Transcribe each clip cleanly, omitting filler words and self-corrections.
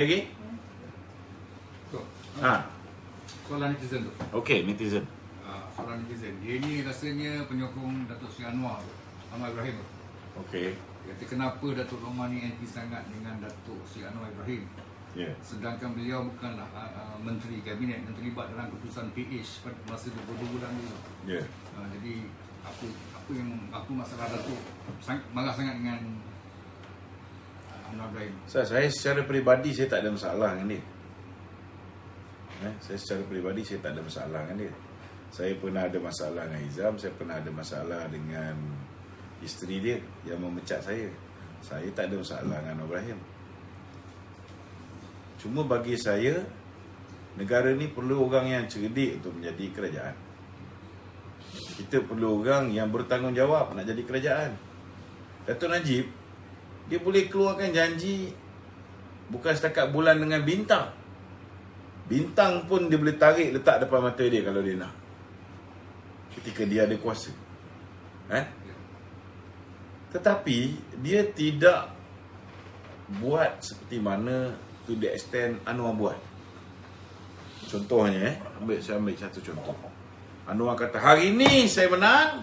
Lagi? Tu. Ha. Soalan netizen tu. Okey, netizen. Soalan netizen. Dia ni rasanya penyokong Datuk Seri Anwar tu. Anwar Ibrahim tu. Okey. Dia kata kenapa Datuk Romah ni anti sangat dengan Datuk Seri Anwar Ibrahim. Ya. Yeah. Sedangkan beliau bukanlah menteri kabinet yang terlibat dalam keputusan PH pada masa 22 bulan dulu. Ya. Yeah. Jadi apa yang masalah Datuk marah sangat dengan Anwar Ibrahim. Saya secara peribadi saya tak ada masalah dengan dia. Saya secara peribadi saya tak ada masalah dengan dia. Saya pernah ada masalah dengan Izam, saya pernah ada masalah dengan isteri dia yang memecat saya. Saya tak ada masalah dengan Anwar Ibrahim. Cuma bagi saya, negara ni perlu orang yang cerdik untuk menjadi kerajaan. Kita perlu orang yang bertanggungjawab nak jadi kerajaan. Datuk Najib, dia boleh keluarkan janji bukan setakat bulan dengan bintang. Bintang pun dia boleh tarik letak depan mata dia kalau dia nak. Ketika dia ada kuasa. Tetapi dia tidak buat seperti mana to the extent Anwar buat. Contohnya saya ambil satu contoh. Anwar kata hari ni saya menang,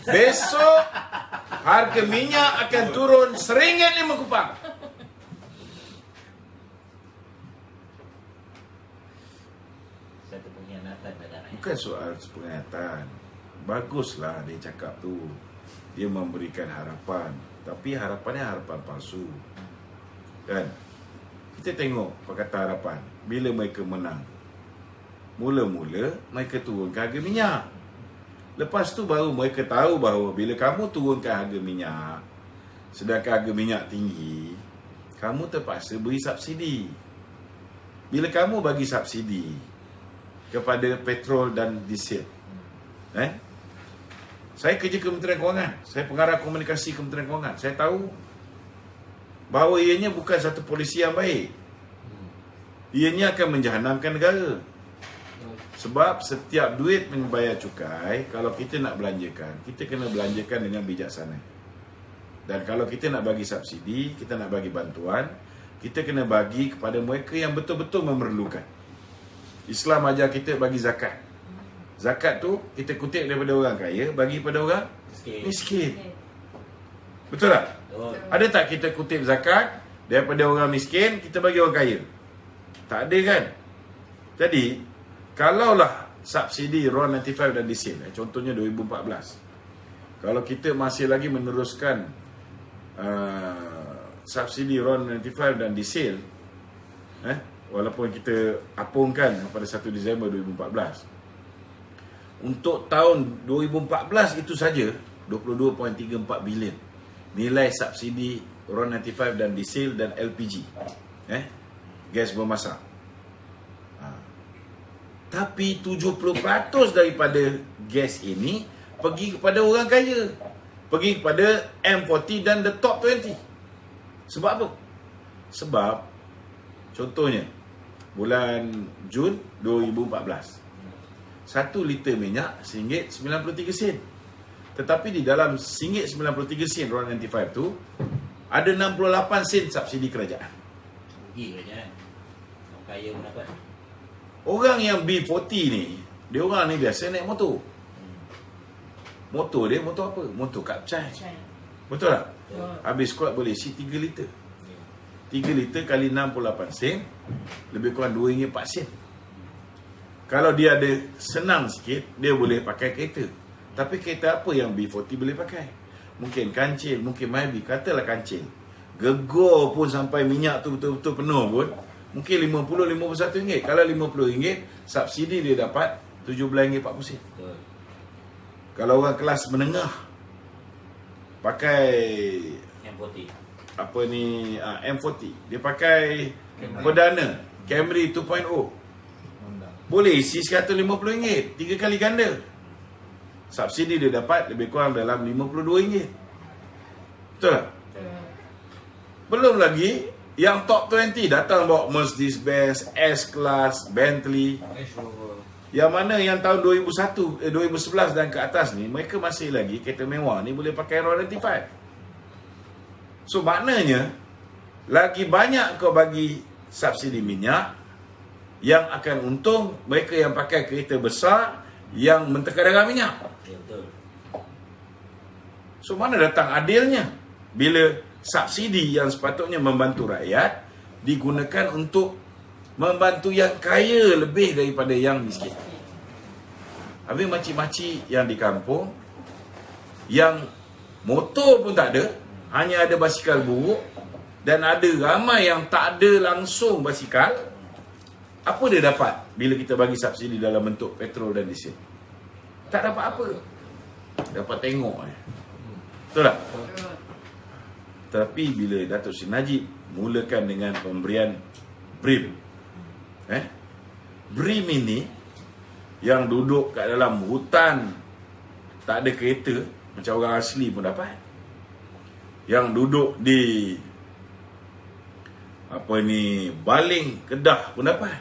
besok harga minyak akan turun RM1.05. Satu pengkhianatan negara. Bukan soal pengkhianatan. Baguslah dia cakap tu. Dia memberikan harapan. Tapi harapannya harapan palsu. Kan? Kita tengok perkataan harapan. Bila mereka menang, mula-mula mereka turunkan harga minyak. Lepas tu baru mereka tahu bahawa bila kamu turunkan harga minyak, sedangkan harga minyak tinggi, kamu terpaksa beri subsidi. Bila kamu bagi subsidi kepada petrol dan diesel, saya kerja Kementerian Kewangan, saya pengarah komunikasi Kementerian Kewangan. Saya tahu bahawa ianya bukan satu polisi yang baik. Ianya akan menjahanamkan negara. Sebab setiap duit membayar cukai, kalau kita nak belanjakan, kita kena belanjakan dengan bijaksana. Dan kalau kita nak bagi subsidi, kita nak bagi bantuan, kita kena bagi kepada mereka yang betul-betul memerlukan. Islam ajar kita bagi zakat. Zakat tu kita kutip daripada orang kaya, bagi pada orang miskin. Betul tak? Betul. Ada tak kita kutip zakat daripada orang miskin, kita bagi orang kaya? Tak ada kan? Jadi, kalaulah subsidi RON95 dan diesel, contohnya 2014, kalau kita masih lagi meneruskan subsidi RON95 dan diesel, walaupun kita apungkan pada 1 Disember 2014, untuk tahun 2014 itu saja 22.34 bilion nilai subsidi RON95 dan diesel dan LPG, gas bermasak. Tapi 70% daripada gas ini pergi kepada orang kaya, pergi kepada M40 dan the top 20. Sebab apa? Sebab contohnya bulan Jun 2014, 1 liter minyak RM1.93. Tetapi di dalam RM1.93 RON95 tu ada 68 sen subsidi kerajaan. Rugi kerajaan. Orang kaya pun dapat. Orang yang B40 ni, dia orang ni biasa naik motor. Motor dia motor apa? Motor kapcai. Betul tak? Habis kuat boleh isi 3 liter. 3 liter kali 68 sen, lebih kurang RM2.04 sen. Kalau dia ada senang sikit, dia boleh pakai kereta. Tapi kereta apa yang B40 boleh pakai? Mungkin kancil, mungkin Myvi. Katalah kancil, gegor pun sampai minyak tu betul-betul penuh pun, mungkin RM50-51. Kalau RM50, subsidi dia dapat RM17.40. Betul. Kalau orang kelas menengah pakai M40. apa ni, M40, dia pakai perdana Camry 2.0, boleh isi RM150, 3 kali ganda. Subsidi dia dapat lebih kurang dalam RM52. Betul tak? Belum lagi yang top 20 datang bawa Mercedes-Benz, S-Class, Bentley. Yang mana yang tahun 2011 dan ke atas ni, mereka masih lagi kereta mewah ni boleh pakai RON95. So maknanya lagi banyak kau bagi subsidi minyak, yang akan untung mereka yang pakai kereta besar yang mentekan minyak. Ya, betul. So mana datang adilnya bila subsidi yang sepatutnya membantu rakyat digunakan untuk membantu yang kaya lebih daripada yang miskin. Habis makcik-makcik yang di kampung yang motor pun tak ada, hanya ada basikal buruk, dan ada ramai yang tak ada langsung basikal. Apa dia dapat bila kita bagi subsidi dalam bentuk petrol dan diesel? Tak dapat apa. Dapat tengok. Betul tak? Tapi bila Datuk Seri Najib mulakan dengan pemberian BRIM, BRIM ini yang duduk kat dalam hutan tak ada kereta, macam orang asli pun dapat. Yang duduk di Baling, Kedah pun dapat.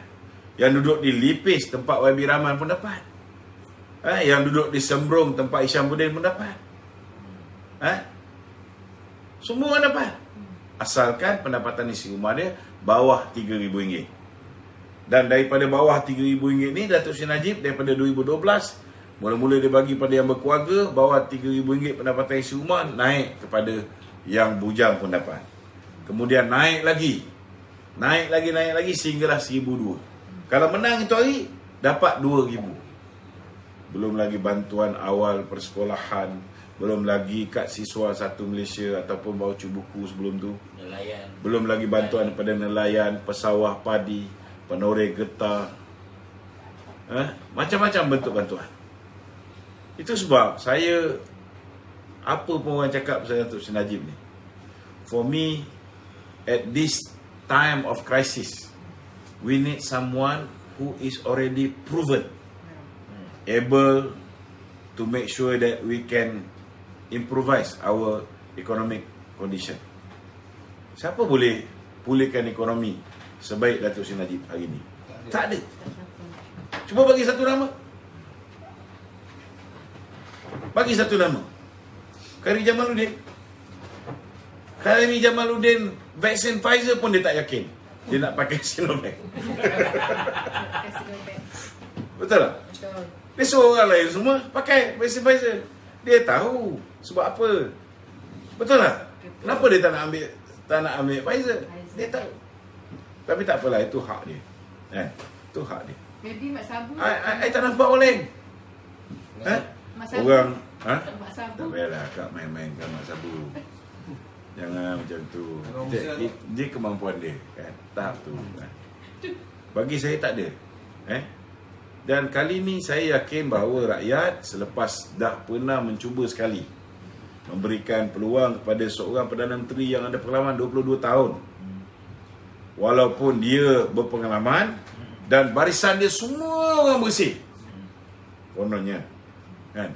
Yang duduk di Lipis, tempat YB Rahman pun dapat. Yang duduk di Sembrong, tempat Isyamuddin pun dapat. Semua orang dapat. Asalkan pendapatan isi rumah dia bawah RM3,000. Dan daripada bawah RM3,000 ni, Datuk Seri Najib daripada 2012 mula-mula dia bagi pada yang berkeluarga, bawah RM3,000 pendapatan isi rumah, naik kepada yang bujang pun dapat. Kemudian naik lagi sehinggalah RM1,200. Kalau menang itu hari, dapat RM2,000. Belum lagi bantuan awal persekolahan, belum lagi kad siswa Satu Malaysia ataupun voucher buku sebelum tu. Nelayan. Belum lagi bantuan kepada nelayan, pesawah padi, penoreh getah. Macam-macam bentuk bantuan. Itu sebab saya, apa pun orang cakap pasal Datuk Seri Najib ni, for me, at this time of crisis, we need someone who is already proven, able to make sure that we can improvise our economic condition. Siapa boleh pulihkan ekonomi sebaik Datuk Seri Najib hari ini? Tak ada. Cuba bagi satu nama. Bagi satu nama. Khairi Jamaluddin vaksin Pfizer pun dia tak yakin. Dia nak pakai Sinovac. Betul tak? Betul. Dia suruh orang lain semua pakai vaksin Pfizer. Dia tahu sebab apa. Betul tak? Kenapa dia tak nak ambil Pfizer? Dia tahu. Tapi tak apalah, itu hak dia. Itu hak dia. Jadi Mak Sabu. I tak nampak orang lain. Mak Sabu. Orang Mak Sabu. tak payahlah Kak main-main kan Mak Sabu. Jangan macam tu. Orang Dia, Muslim dia kemampuan dia kan. Tahap tu kan. Bagi saya tak ada. Dan kali ni saya yakin bahawa rakyat selepas dah pernah mencuba sekali memberikan peluang kepada seorang Perdana Menteri yang ada pengalaman 22 tahun. Walaupun dia berpengalaman dan barisan dia semua orang bersih. Kononnya kan.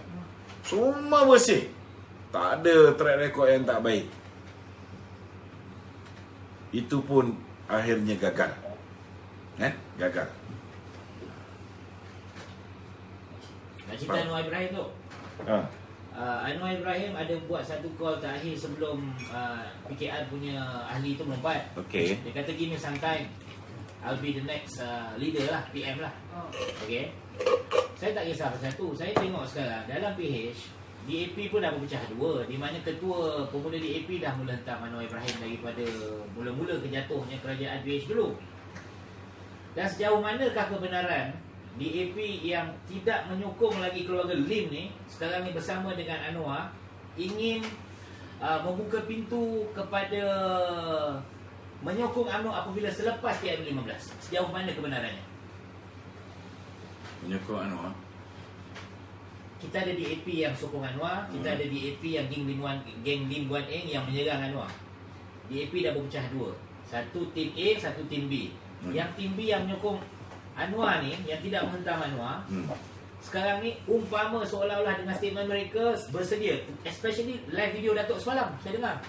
Semua bersih. Tak ada track record yang tak baik. Itu pun akhirnya gagal. Gagal. Nak cerita Anwar Ibrahim tu. Anwar Ibrahim ada buat satu call terakhir sebelum PKR punya ahli tu melompat. Okey. Dia kata gini, sometime I'll be the next leader lah, PM lah. Okay. Saya tak kisah pasal tu. Saya tengok sekarang dalam PH, DAP pun dah berpecah dua, di mana ketua pemuda DAP dah mula hentam Anwar Ibrahim daripada mula-mula kejatuhnya kerajaan PH dulu. Dan sejauh manakah kebenaran DAP yang tidak menyokong lagi keluarga Lim ni sekarang ni bersama dengan Anwar ingin membuka pintu kepada menyokong UMNO apabila selepas KM15? Sejauh mana kebenarannya? Menyokong Anwar. Kita ada DAP yang sokong Anwar, kita ada DAP yang geng Lim Guan Eng yang menyerang Anwar. DAP dah berpecah dua. Satu tim A, satu tim B. Yang tim B yang menyokong Anwar ni, yang tidak menghentam Anwar, sekarang ni umpama seolah-olah dengan statement mereka bersedia, especially live video Datuk semalam saya dengar,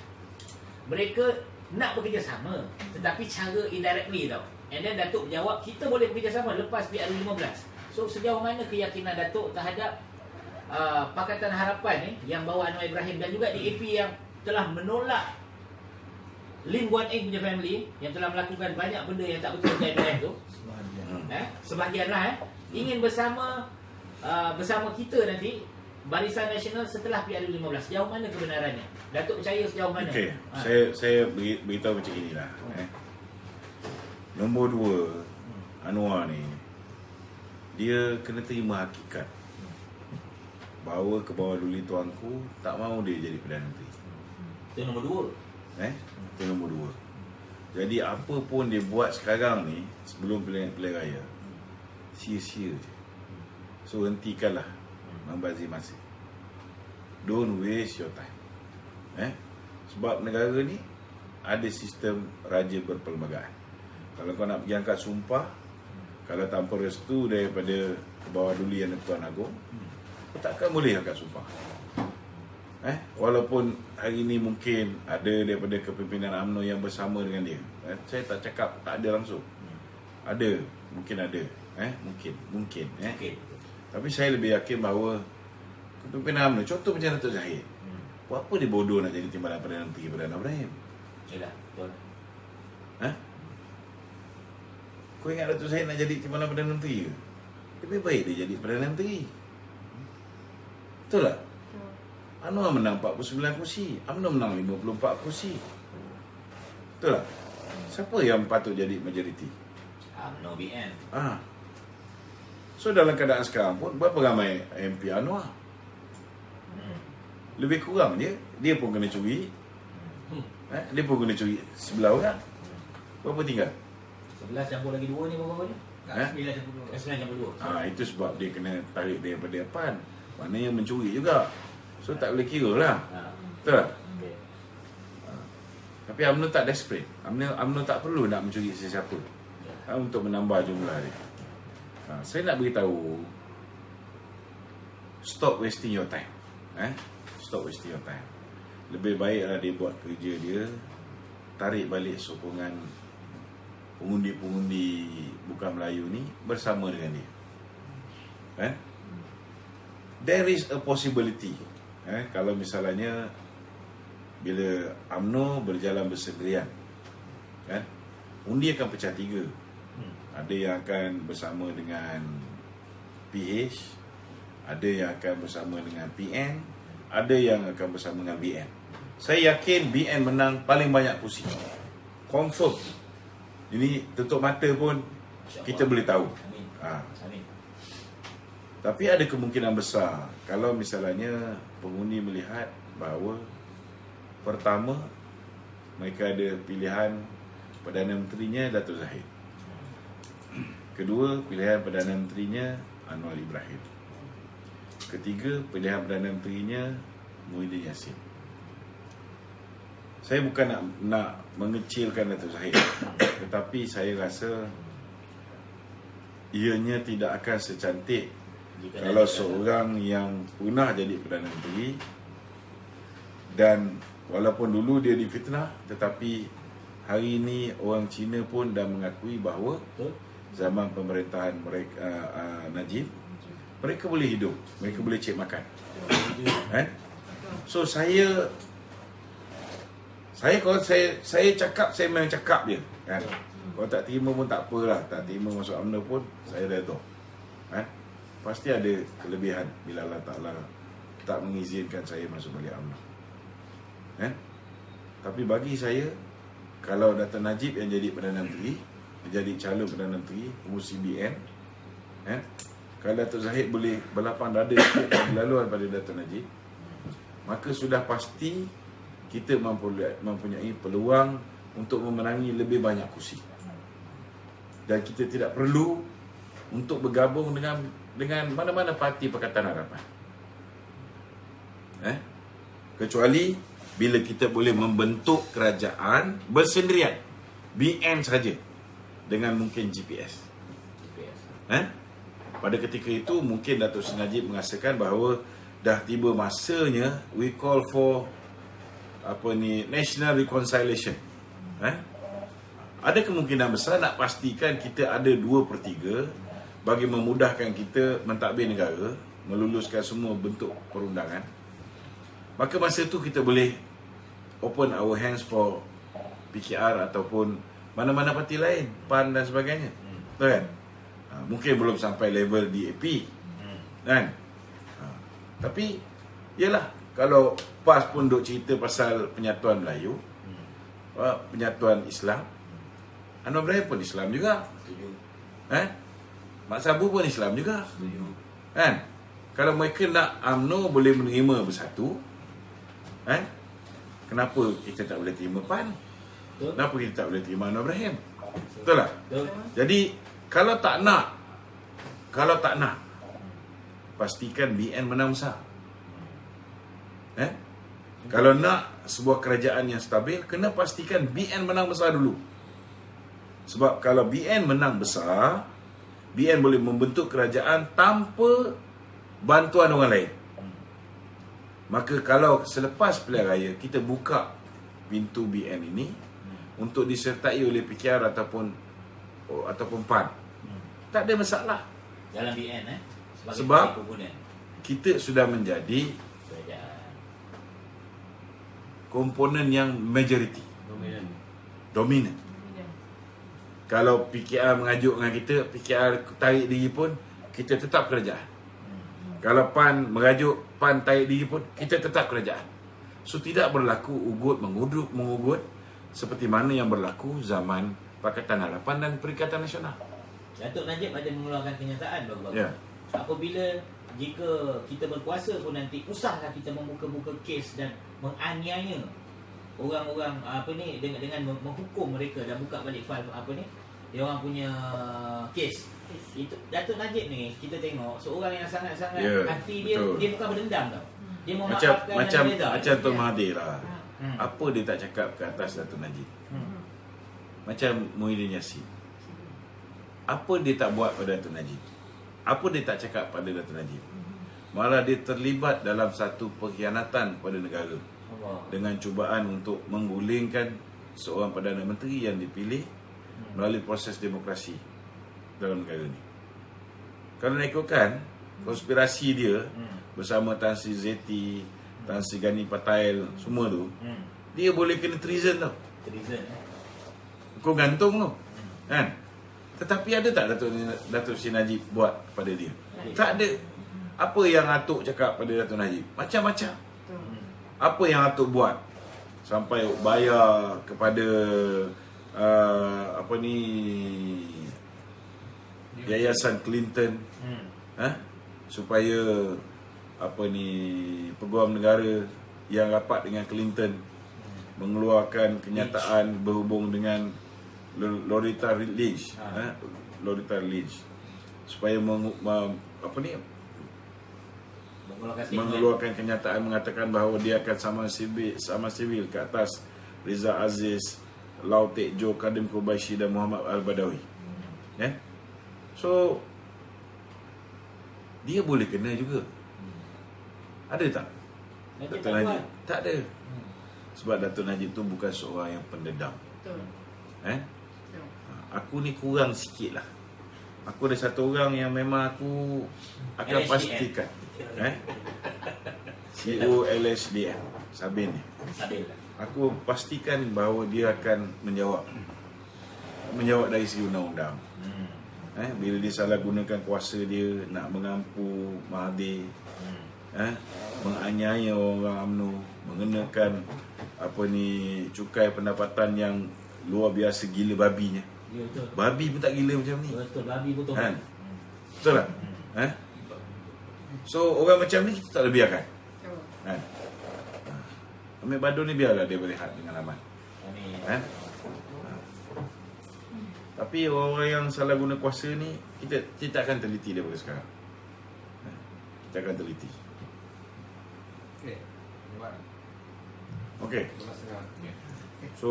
mereka nak bekerjasama tetapi cara indirectly tau. And then Datuk jawab kita boleh bekerjasama lepas PR15. So sejauh mana keyakinan Datuk terhadap Pakatan Harapan ni yang bawa Anwar Ibrahim dan juga DAP yang telah menolak Lim Guan Eng punya family yang telah melakukan banyak benda yang tak betul di IMF tu, sebahagianlah ingin bersama kita nanti Barisan Nasional setelah PRU15. Sejauh mana kebenarannya? Datuk percaya sejauh mana? Okey, saya beritahu macam inilah. Nombor 2, Anwar ni dia kena terima hakikat bahawa ke bawah duli tuanku tak mahu dia jadi Perdana Menteri. Itu nombor 2. Itu nombor 2. Jadi apa pun dia buat sekarang ni sebelum pilihan raya, sia-sia je. So hentikanlah membazir masa. Don't waste your time. Sebab negara ni ada sistem raja berperlembagaan. Kalau kau nak pergi angkat sumpah, kalau tanpa restu daripada kebawah duli yang Tuan Agong, kau takkan boleh angkat sumpah. Walaupun hari ni mungkin ada daripada kepimpinan UMNO yang bersama dengan dia. Saya tak cakap tak ada langsung. Ada, mungkin ada. Mungkin. Tapi saya lebih yakin bahawa kepimpinan UMNO, contoh macam Datuk Zahid, buat apa dia bodoh nak jadi timbalan Perdana Menteri Perdana Ibrahim? Yalah, betul. Kau ingat Datuk Zahid nak jadi timbalan Perdana Menteri ke? Lebih baik dia jadi Perdana Menteri. Betul tak? Anwar menang 49 kursi, UMNO menang 54 kursi. Betul tak? Siapa yang patut jadi majoriti? UMNO BN. So dalam keadaan sekarang pun, berapa ramai MP Anwar? Lebih kurang dia pun kena curi. Dia pun kena curi sebelah orang. Berapa tinggal? 11 campur lagi 2 ni berapa ni? 9 campur 2. 9 campur 2. Itu sebab dia kena tarik daripada PAN. Maknanya mencuri juga. So tak boleh kira lah. Betul tak? Okay. Tapi UMNO tak desperate. UMNO tak perlu nak mencuri sesiapa untuk menambah jumlah dia. Saya nak beritahu, stop wasting your time. Stop wasting your time. Lebih baiklah dia buat kerja dia, tarik balik sokongan pengundi-pengundi bukan Melayu ni bersama dengan dia. There is a possibility. Kalau misalnya bila UMNO berjalan bersendirian, undi akan pecah 3. Ada yang akan bersama dengan PH, ada yang akan bersama dengan PN, ada yang akan bersama dengan BN. Saya yakin BN menang paling banyak kursi. Confirm. Ini tutup mata pun kita boleh tahu. Amin. Tapi ada kemungkinan besar kalau misalnya pengundi melihat bahawa pertama, mereka ada pilihan Perdana Menterinya Datuk Zahid. Kedua, pilihan Perdana Menterinya Anwar Ibrahim. Ketiga, pilihan Perdana Menterinya Muhyiddin Yassin. Saya bukan nak mengecilkan Datuk Zahid, tetapi saya rasa ianya tidak akan secantik kalau seorang yang pernah jadi Perdana Menteri, dan walaupun dulu dia difitnah, tetapi hari ini orang Cina pun dah mengakui bahawa zaman pemerintahan mereka Najib, mereka boleh hidup, mereka boleh cek makan. So saya kalau saya cakap, saya memang cakap je, kan. Kalau tak terima pun tak apalah, tak terima masuk UMNO pun saya redha. Pasti ada kelebihan bila Allah Ta'ala tak mengizinkan saya masuk balik UMNO. Tapi bagi saya, kalau Dato' Najib yang jadi Perdana Menteri, jadi calon Perdana Menteri, pengurusi BN, kalau Dato' Zahid boleh berlapang dada sikit laluan pada Dato' Najib, maka sudah pasti kita mempunyai peluang untuk memenangi lebih banyak kursi. Dan kita tidak perlu untuk bergabung dengan mana-mana parti Pakatan Harapan. Kecuali bila kita boleh membentuk kerajaan bersendirian, BN saja, dengan mungkin GPS. Pada ketika itu mungkin Datuk Seri Najib merasakan bahawa dah tiba masanya we call for national reconciliation. Ada kemungkinan besar nak pastikan kita ada 2/3 bagi memudahkan kita mentadbir negara, meluluskan semua bentuk perundangan. Maka masa tu kita boleh open our hands for PKR ataupun mana-mana parti lain, PAN dan sebagainya. Betul kan? Mungkin belum sampai level DAP. Kan? Tapi yalah, kalau PAS pun duk cerita pasal penyatuan Melayu, penyatuan Islam, Anwar Ibrahim pun Islam juga. Setuju. Mak Sabu pun Islam juga. Setuju. Kan? Kalau mereka nak UMNO boleh menerima bersatu, kenapa kita tak boleh terima PAN? Betul. Kenapa kita tak boleh terima Anwar Ibrahim? Betul tak? Betul. Jadi kalau tak nak, pastikan BN menang besar. Kalau nak sebuah kerajaan yang stabil, kena pastikan BN menang besar dulu. Sebab kalau BN menang besar, BN boleh membentuk kerajaan tanpa bantuan orang lain. Maka kalau selepas pilihan raya kita buka pintu BN ini untuk disertai oleh PKR ataupun PAN, tak ada masalah. Dalam BN sebagai Sebab komponen kita sudah menjadi kerajaan. komponen yang majoriti, dominan. Kalau PKR mengajuk dengan kita, PKR tarik diri pun, kita tetap kerajaan. Kalau PAN mengajuk, PAN tarik diri pun, kita tetap kerajaan. So tidak berlaku ugut mengugut seperti mana yang berlaku zaman Pakatan Harapan dan Perikatan Nasional. Datuk Najib ada mengeluarkan kenyataan baru-baru. Ya. Apabila jika kita berkuasa pun nanti usahlah kita membuka-buka kes dan menganiaya orang-orang dengan menghukum mereka dan buka balik file dia orang punya kes. Itu Datuk Najib ni kita tengok seorang yang sangat-sangat hati dia betul. dia bukan berdendam tau. Dia Macam memaafkan Tuan Mahathir lah. Apa dia tak cakap ke atas Datuk Najib? Macam Muhyiddin Yassin. Apa dia tak buat pada Datuk Najib? Apa dia tak cakap pada Datuk Najib? Malah dia terlibat dalam satu pengkhianatan pada negara dengan cubaan untuk menggulingkan seorang Perdana Menteri yang dipilih melalui proses demokrasi dalam negara ni. Kalau nak ikutkan konspirasi dia bersama Tan Sri Zeti, Tan Sri Gani Patail, semua tu, dia boleh kena treason tau. Treason. Kau gantung tu. Kan? Tetapi ada tak Datuk Sri Najib buat pada dia? Tak ada. Apa yang Atuk cakap pada Datuk Najib? Macam-macam. Apa yang Atuk buat? Sampai bayar kepada Yayasan Clinton supaya peguam negara yang rapat dengan Clinton mengeluarkan kenyataan berhubung dengan Loretta Lynch, Loretta Lynch, supaya mengeluarkan kenyataan mengatakan bahawa dia akan sama sivil ke atas Riza Aziz, Lau Tek Jo, Kadim Qubaisi dan Muhammad Al-Badawi. So dia boleh kena juga. Ada tak? Datuk Najib? Tak ada. Sebab Datuk Najib tu bukan seorang yang pendendam. Aku ni kurang sikit lah. Aku ada satu orang yang memang aku akan pastikan. CEO LSDM Sabin ni. Aku pastikan bahawa dia akan menjawab dari segi undang-undang. Bila dia salah gunakan kuasa dia nak mengampu Mahathir, menganiaya orang UMNO, mengenakan cukai pendapatan yang luar biasa gila babinya. Ya, betul. Babi pun tak gila macam ni. Betul, babi betul. Betul tak? So orang macam ni kita tak boleh biarkan. Amir Badun ni biarlah dia berehat dengan aman. Tapi orang-orang yang salah guna kuasa ni kita akan teliti daripada sekarang. Kita akan teliti. Okey. So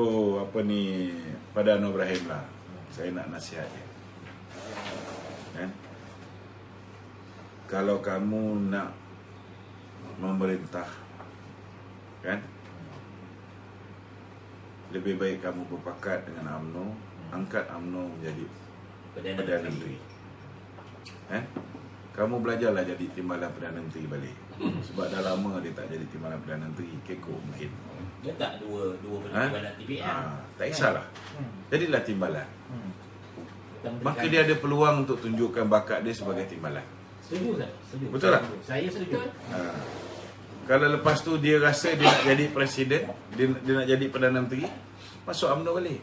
pada Anwar Ibrahim lah, saya nak nasihat dia. Kalau kamu nak memerintah, lebih baik kamu berpakat dengan UMNO, angkat UMNO menjadi Perdana Menteri. Kamu belajarlah jadi timbalan Perdana Menteri balik. Sebab dah lama dia tak jadi timbalan Perdana Menteri, kekok mungkin. Letak dua timbalan TPM. Tak kisahlah. Jadilah timbalan. Kita Maka memberikan- dia ada peluang untuk tunjukkan bakat dia sebagai timbalan. Setuju tak? Setuju. Betul tak? Saya setuju. Betul. Kalau lepas tu dia rasa dia nak jadi presiden, dia nak jadi Perdana Menteri, masuk UMNO balik.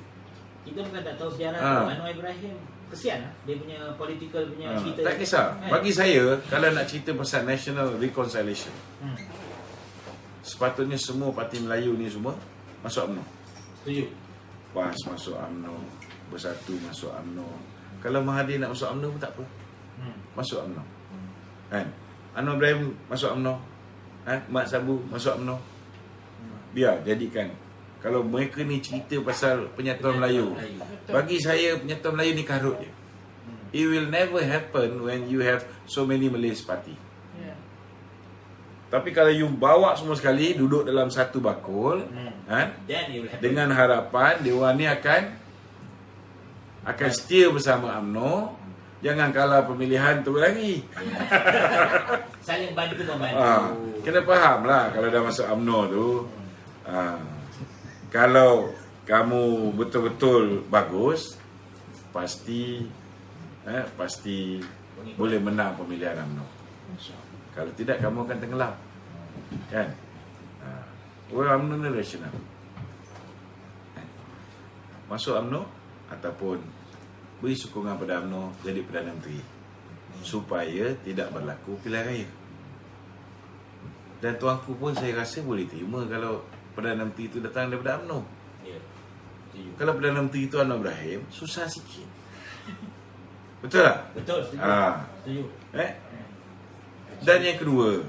Kita bukan tak tahu sejarah Ha. Anwar Ibrahim. Kesian lah. Dia punya political punya cerita. Tak kisah. Bagi saya, kalau nak cerita pasal National Reconciliation, sepatutnya semua parti Melayu ni semua masuk UMNO. Setuju. PAS masuk UMNO, Bersatu masuk UMNO. Kalau Mahathir nak masuk UMNO pun tak apa. Masuk UMNO. Kan? Anwar Ibrahim masuk UMNO. Mat Sabu masuk UMNO. Biar jadikan. Kalau mereka ni cerita pasal penyatuan Melayu, bagi saya penyatuan Melayu ni karut je. It will never happen when you have so many Malays party. Ya. Tapi kalau you bawa semua sekali duduk dalam satu bakul, kan? Then you will have Dengan harapan diorang ni akan setia bersama UMNO. Jangan kalah pemilihan tu lagi. saling bantu membantu. Kena faham lah kalau dah masuk UMNO tu. Kalau kamu betul-betul bagus, pasti boleh menang pemilihan UMNO. Kalau tidak, kamu akan tenggelam. Kan? Orang UMNO ni rasional. Masuk UMNO ataupun beri sokongan pada UMNO jadi Perdana Menteri supaya tidak berlaku pilihan raya. Dan tuanku pun saya rasa boleh terima kalau Perdana Menteri itu datang daripada UMNO. Ya. Setuju. Kalau Perdana Menteri itu Anwar Ibrahim, susah sikit. Betul tak? Betul, setuju. Setuju. Dan yang kedua,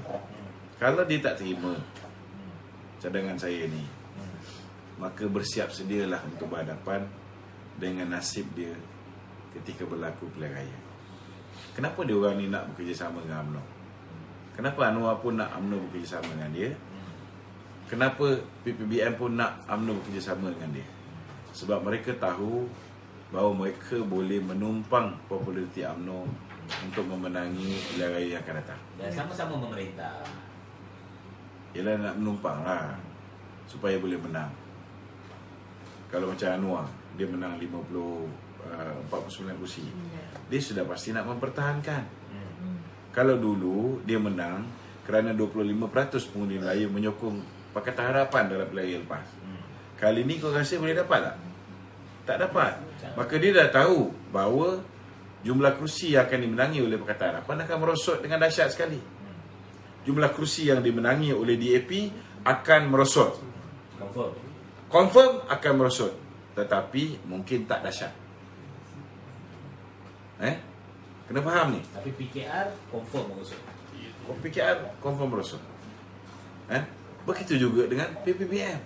kalau dia tak terima cadangan saya ni, maka bersiap sedialah untuk berhadapan dengan nasib dia ketika berlaku pilihan raya. Kenapa dia orang ni nak bekerjasama dengan UMNO? Kenapa Anwar pun nak UMNO bekerjasama dengan dia? Kenapa PPBM pun nak UMNO bekerjasama dengan dia? Sebab mereka tahu bahawa mereka boleh menumpang populariti UMNO untuk memenangi pilihan raya yang akan datang. Dan sama-sama memerintah. Ialah nak menumpang lah supaya boleh menang. Kalau macam Anwar, dia menang 49 kursi, dia sudah pasti nak mempertahankan. Kalau dulu dia menang kerana 25% pengundi Melayu menyokong Pakatan Harapan dalam pilihan raya lepas. Kali ni kau rasa boleh dapat tak? Tak dapat. Maka dia dah tahu bahawa jumlah kursi yang akan dimenangi oleh Pakatan Harapan akan merosot dengan dahsyat sekali. Jumlah kursi yang dimenangi oleh DAP akan merosot. Confirm akan merosot. Tetapi mungkin tak dahsyat. Kena faham ni. Tapi PKR confirm merosot. PKR confirm merosot. Begitu juga dengan PPBM,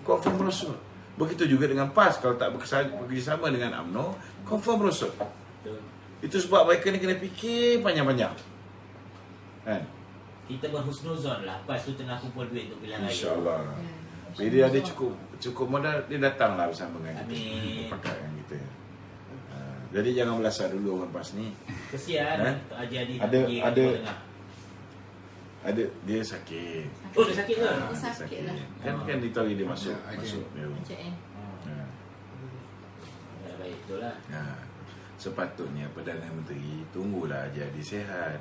confirm merosot. Begitu juga dengan PAS, kalau tak bekerjasama dengan UMNO, confirm merosot. Betul. Itu sebab mereka ni kena fikir panjang-panjang. Kita berhusnuzon lah. PAS tu tengah kumpul duit untuk pilihan raya. InsyaAllah. Bila dia ada cukup modal, dia datanglah bersama dengan kita. Amin. Pakat dengan kita. Jadi jangan belasah dulu orang PAS ni. Kesian Tok Haji Adi nak Ada- pergi ada- Timur Tengah. Dia sakit. Oh, dia sakit ke? Dia Dia sakit lah. Kan ditahu dia masuk. Ya, Masuk. Macam Ya, baik, betul lah. Sepatutnya Perdana Menteri tunggulah jadi sihat.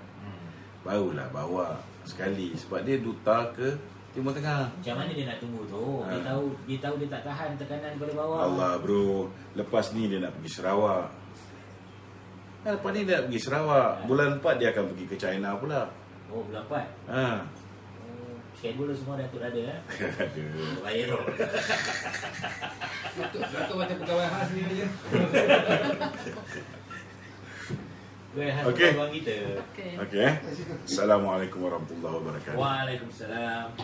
Barulah bawa sekali sebab dia duta ke Timur Tengah. Macam mana dia nak tunggu tu? Dia tahu dia tak tahan tekanan daripada bawah. Allah bro, lepas ni dia nak pergi Sarawak. Lepas ni dia nak pergi Sarawak. Bulan 4 dia akan pergi ke China pula. Oh, bulan 4. Schedule semua dah tu ada Aduh. Bayar tu. Datuk macam pegawai khas ni dia. Okey. Ruang kita. Okay. Okey. Assalamualaikum warahmatullahi wabarakatuh. Waalaikumsalam.